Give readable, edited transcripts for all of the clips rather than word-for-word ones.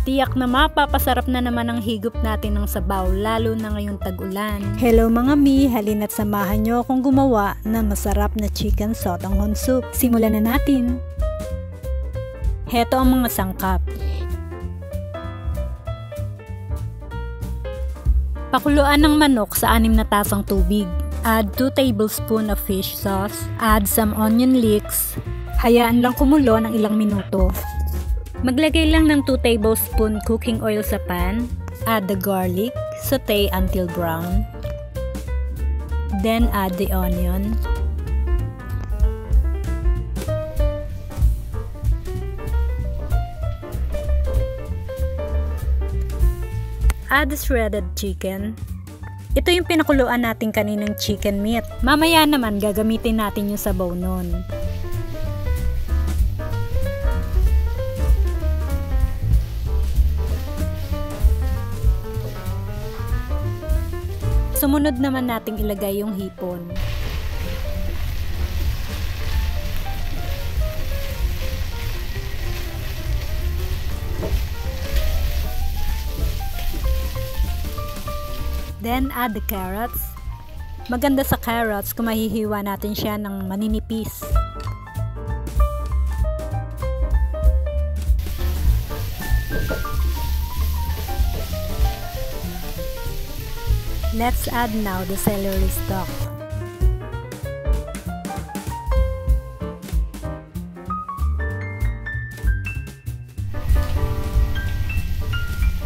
Tiyak na mapapasarap na naman ang higop natin ng sabaw, lalo na ngayong tag-ulan. Hello mga mi, halina't samahan nyo akong gumawa ng masarap na chicken sotanghon soup. Simulan na natin. Heto ang mga sangkap. Pakuluan ng manok sa 6 na tasang tubig. Add 2 tablespoons of fish sauce. Add some onion leeks. Hayaan lang kumulo ng ilang minuto. Maglagay lang ng 2 tablespoons cooking oil sa pan. Add the garlic. Saute until brown. Then add the onion. Add the shredded chicken. Ito yung pinakuluan natin kaninang chicken meat. Mamaya naman gagamitin natin yung sabaw nun. Sumunod naman nating ilagay yung hipon. Then add the carrots. Maganda sa carrots kung mahihiwa natin siya ng maninipis. Let's add now the celery stalk.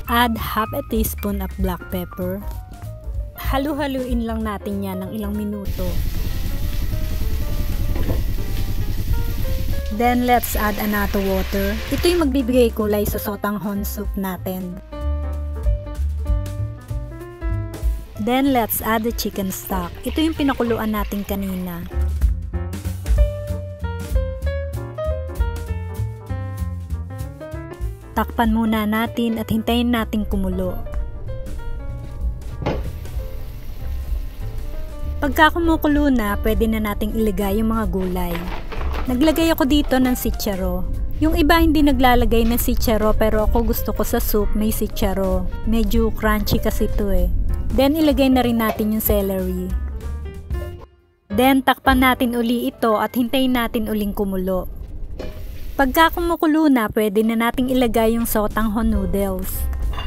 Add half a teaspoon of black pepper. Halu-haluin lang natin yan ng ilang minuto. Then let's add another water. Ito yung magbibigay kulay sa sotanghon soup natin. Then let's add the chicken stock. Ito yung pinakuluan natin kanina. Takpan muna natin at hintayin natin kumulo. Pagka kumukulo na, pwede na nating ilagay yung mga gulay. Naglagay ako dito ng sitsaro. Yung iba hindi naglalagay ng sitsaro pero ako gusto ko sa soup may sitsaro. Medyo crunchy kasi ito eh. Then ilagay na rin natin yung celery. Then takpan natin uli ito at hintayin natin uling kumulo. Pagka kumukulo na, pwede na nating ilagay yung sotanghon noodles.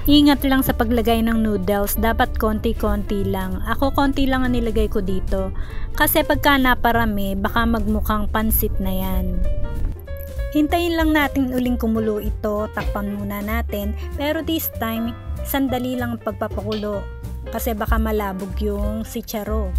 Ingat lang sa paglagay ng noodles, dapat konti-konti lang. Ako konti lang ang nilagay ko dito. Kasi pagka naparami, baka magmukhang pansit na yan. Hintayin lang natin uling kumulo ito, takpan muna natin. Pero this time, sandali lang ang pagpapakulo. Kasi baka malabog yung sitsaro.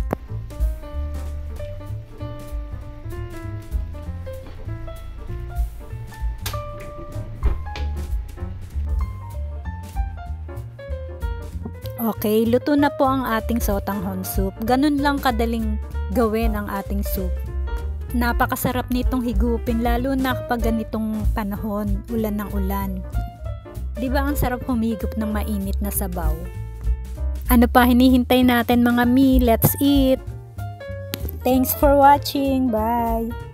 Okay, luto na po ang ating sotanghon soup. Ganun lang kadaling gawin ang ating soup. Napakasarap nitong higupin lalo na kapag ganitong panahon, ulan ng ulan. Diba ang sarap humigop ng mainit na sabaw? Ano pa hinihintay natin mga mi? Let's eat! Thanks for watching! Bye!